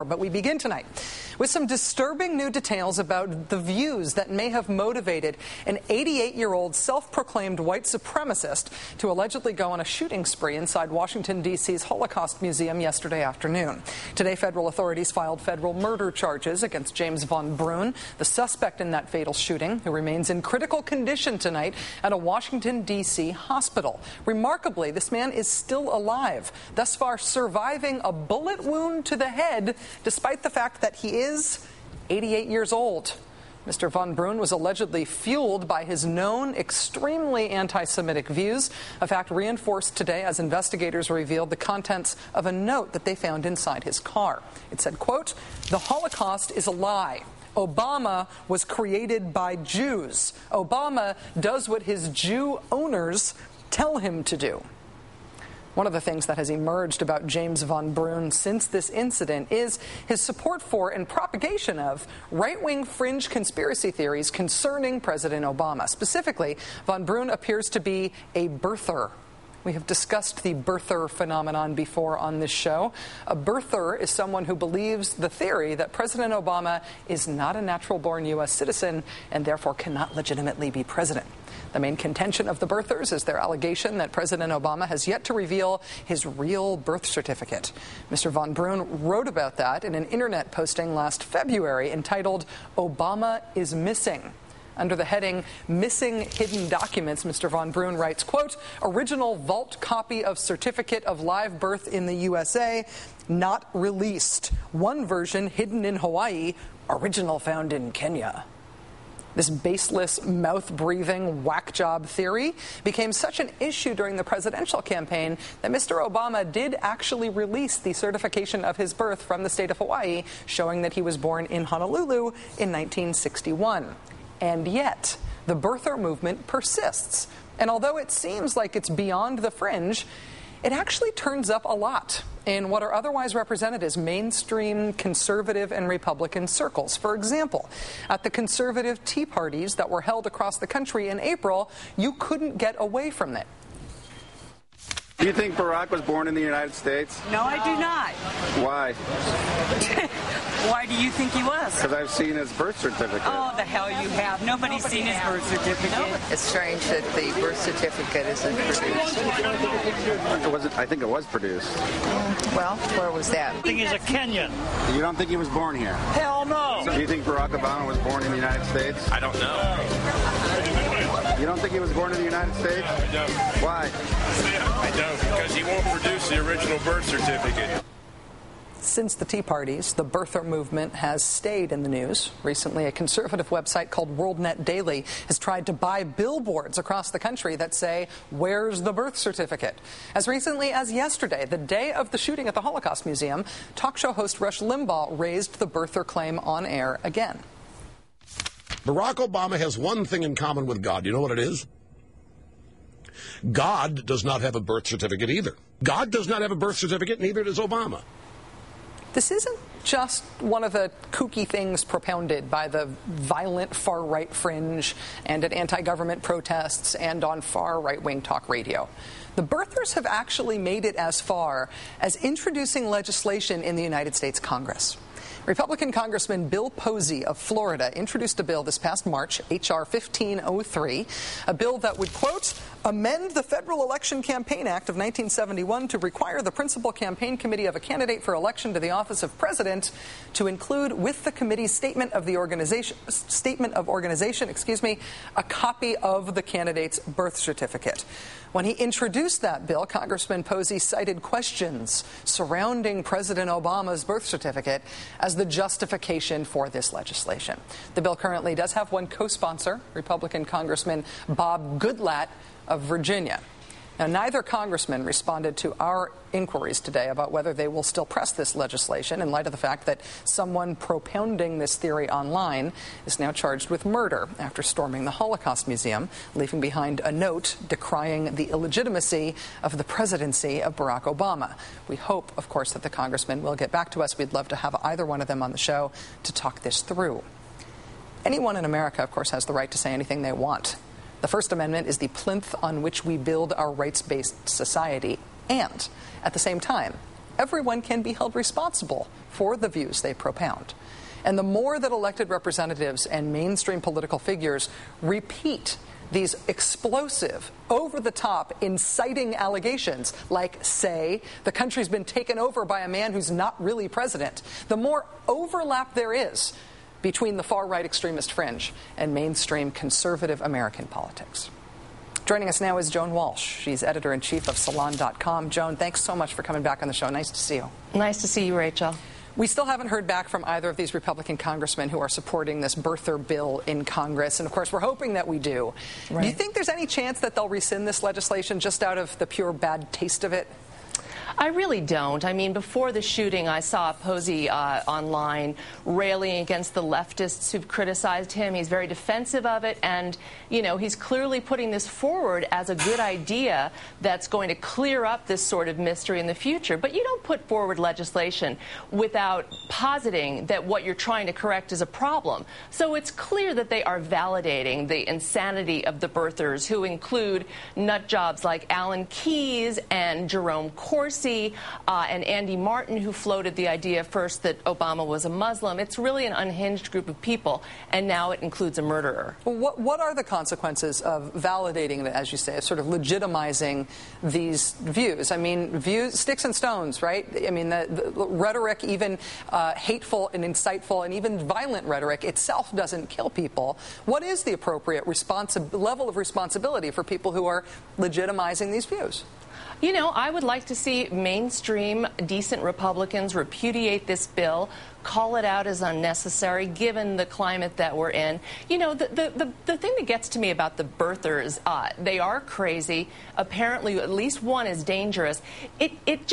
But we begin tonight with some disturbing new details about the views that may have motivated an 88-year-old self-proclaimed white supremacist to allegedly go on a shooting spree inside Washington, D.C.'s Holocaust Museum yesterday afternoon. Today, federal authorities filed federal murder charges against James von Brunn, the suspect in that fatal shooting, who remains in critical condition tonight at a Washington, D.C. hospital. Remarkably, this man is still alive, thus far surviving a bullet wound to the head, despite the fact that he is 88 years old. Mr. von Brunn was allegedly fueled by his known extremely anti-Semitic views, a fact reinforced today as investigators revealed the contents of a note that they found inside his car. It said, quote, "The Holocaust is a lie. Obama was created by Jews. Obama does what his Jew owners tell him to do." One of the things that has emerged about James von Brunn since this incident is his support for and propagation of right-wing fringe conspiracy theories concerning President Obama. Specifically, von Brunn appears to be a birther. We have discussed the birther phenomenon before on this show. A birther is someone who believes the theory that President Obama is not a natural-born U.S. citizen and therefore cannot legitimately be president. The main contention of the birthers is their allegation that President Obama has yet to reveal his real birth certificate. Mr. von Brunn wrote about that in an internet posting last February entitled, "Obama is Missing." Under the heading, Missing Hidden Documents, Mr. von Brunn writes, quote, "Original vault copy of certificate of live birth in the USA, not released. One version hidden in Hawaii, original found in Kenya." This baseless, mouth-breathing whack job theory became such an issue during the presidential campaign that Mr. Obama did actually release the certification of his birth from the state of Hawaii, showing that he was born in Honolulu in 1961. And yet, the birther movement persists. And although it seems like it's beyond the fringe, it actually turns up a lot in what are otherwise represented as mainstream conservative and Republican circles. For example, at the conservative tea parties that were held across the country in April, you couldn't get away from it. Do you think Barack was born in the United States? No, I do not. Why? Why do you think he was? Because I've seen his birth certificate. Oh, the hell you have. Nobody's seen his birth certificate. It's strange that the birth certificate isn't produced. I think it was produced. Well, where was that? I think he's a Kenyan. You don't think he was born here? Hell no. Do you think Barack Obama was born in the United States? I don't know. You don't think he was born in the United States? I don't. Why? I don't, because he won't produce the original birth certificate. Since the Tea Parties, the birther movement has stayed in the news. Recently, a conservative website called WorldNet Daily has tried to buy billboards across the country that say, "Where's the birth certificate?" As recently as yesterday, the day of the shooting at the Holocaust Museum, talk show host Rush Limbaugh raised the birther claim on air again. Barack Obama has one thing in common with God. You know what it is? God does not have a birth certificate either. God does not have a birth certificate, neither does Obama. This isn't just one of the kooky things propounded by the violent far-right fringe and at anti-government protests and on far right-wing talk radio. The birthers have actually made it as far as introducing legislation in the United States Congress. Republican Congressman Bill Posey of Florida introduced a bill this past March, H.R. 1503, a bill that would, quote, amend the Federal Election Campaign Act of 1971 to require the principal campaign committee of a candidate for election to the office of president to include with the committee's statement of organization, a copy of the candidate's birth certificate. When he introduced that bill, Congressman Posey cited questions surrounding President Obama's birth certificate as the justification for this legislation. The bill currently does have one co-sponsor, Republican Congressman Bob Goodlatte of Virginia. Now, neither congressman responded to our inquiries today about whether they will still press this legislation in light of the fact that someone propounding this theory online is now charged with murder after storming the Holocaust Museum, leaving behind a note decrying the illegitimacy of the presidency of Barack Obama. We hope, of course, that the congressman will get back to us. We'd love to have either one of them on the show to talk this through. Anyone in America, of course, has the right to say anything they want. The First Amendment is the plinth on which we build our rights-based society. And, at the same time, everyone can be held responsible for the views they propound. And the more that elected representatives and mainstream political figures repeat these explosive, over-the-top, inciting allegations like, say, the country's been taken over by a man who's not really president, the more overlap there is between the far-right extremist fringe and mainstream conservative American politics. Joining us now is Joan Walsh. She's editor-in-chief of Salon.com. Joan, thanks so much for coming back on the show. Nice to see you. Nice to see you, Rachel. We still haven't heard back from either of these Republican congressmen who are supporting this birther bill in Congress. And, of course, we're hoping that we do. Right. Do you think there's any chance that they'll rescind this legislation just out of the pure bad taste of it? I really don't. I mean, before the shooting, I saw Posey online railing against the leftists who've criticized him. He's very defensive of it, and, you know, he's clearly putting this forward as a good idea that's going to clear up this sort of mystery in the future. But you don't put forward legislation without positing that what you're trying to correct is a problem. So it's clear that they are validating the insanity of the birthers, who include nut jobs like Alan Keyes and Jerome Corsi, and Andy Martin, who floated the idea first that Obama was a Muslim. It's really an unhinged group of people, and now it includes a murderer. Well, what are the consequences of validating, as you say, of sort of legitimizing these views? I mean, views, sticks and stones, right? I mean, the rhetoric, even hateful and insightful and even violent rhetoric itself doesn't kill people. What is the appropriate level of responsibility for people who are legitimizing these views? You know, I would like to see mainstream, decent Republicans repudiate this bill, call it out as unnecessary, given the climate that we're in. You know, the thing that gets to me about the birthers, they are crazy. Apparently, at least one is dangerous. It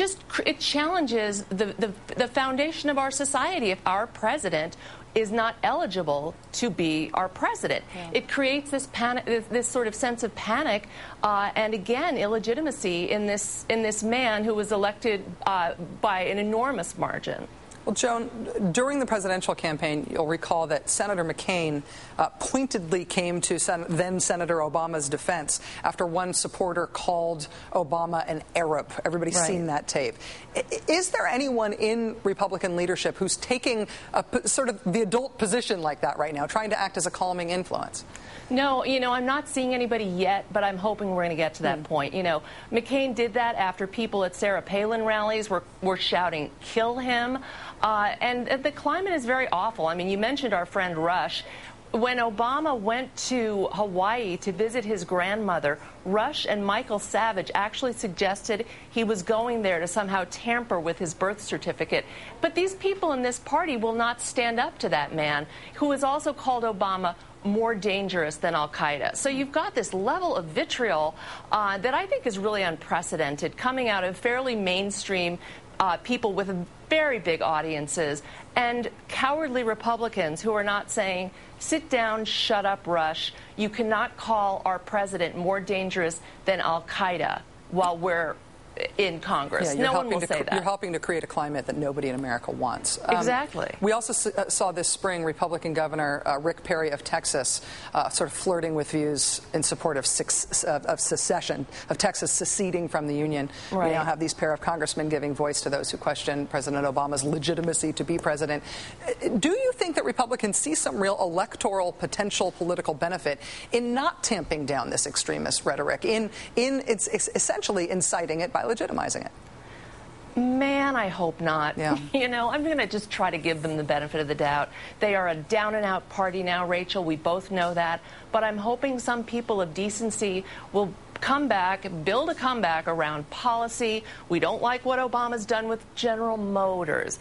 challenges the foundation of our society. If our president is not eligible to be our president, it creates this panic, this sort of sense of panic, and again, illegitimacy in this man who was elected by an enormous margin. Well, Joan, during the presidential campaign, you'll recall that Senator McCain pointedly came to then-Senator Obama's defense after one supporter called Obama an Arab. Everybody's seen that tape. Is there anyone in Republican leadership who's taking sort of the adult position like that right now, trying to act as a calming influence? No, you know, I'm not seeing anybody yet, but I'm hoping we're going to get to that point. You know, McCain did that after people at Sarah Palin rallies were shouting, "Kill him." And the climate is very awful. I mean, you mentioned our friend Rush. When Obama went to Hawaii to visit his grandmother, Rush and Michael Savage actually suggested he was going there to somehow tamper with his birth certificate. But these people in this party will not stand up to that man, who has also called Obama more dangerous than al-Qaeda. So you've got this level of vitriol that I think is really unprecedented, coming out of fairly mainstream people with very big audiences, and cowardly Republicans who are not saying, sit down, shut up, Rush. You cannot call our president more dangerous than al-Qaeda while we're in Congress. Yeah, no one will say that. You're helping to create a climate that nobody in America wants. Exactly. We also saw this spring Republican Governor Rick Perry of Texas sort of flirting with views in support of secession, of Texas seceding from the Union. Right. We now have these pair of congressmen giving voice to those who question President Obama's legitimacy to be president. Do you think that Republicans see some real electoral potential political benefit in not tamping down this extremist rhetoric, in it's essentially inciting it by legitimizing it? Man, I hope not. Yeah. You know, I'm going to just try to give them the benefit of the doubt. They are a down-and-out party now, Rachel. We both know that. But I'm hoping some people of decency will come back, build a comeback around policy. We don't like what Obama's done with General Motors.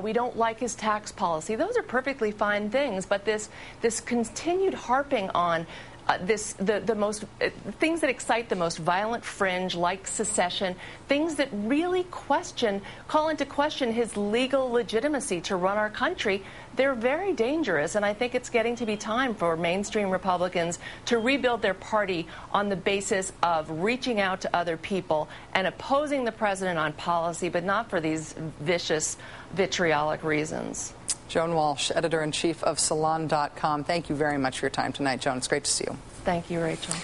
We don't like his tax policy. Those are perfectly fine things. But this continued harping on the most things that excite the most violent fringe, like secession, things that really call into question his legal legitimacy to run our country, they're very dangerous. And I think it's getting to be time for mainstream Republicans to rebuild their party on the basis of reaching out to other people and opposing the president on policy, but not for these vicious, vitriolic reasons. Joan Walsh, editor-in-chief of Salon.com. Thank you very much for your time tonight, Joan. It's great to see you. Thank you, Rachel.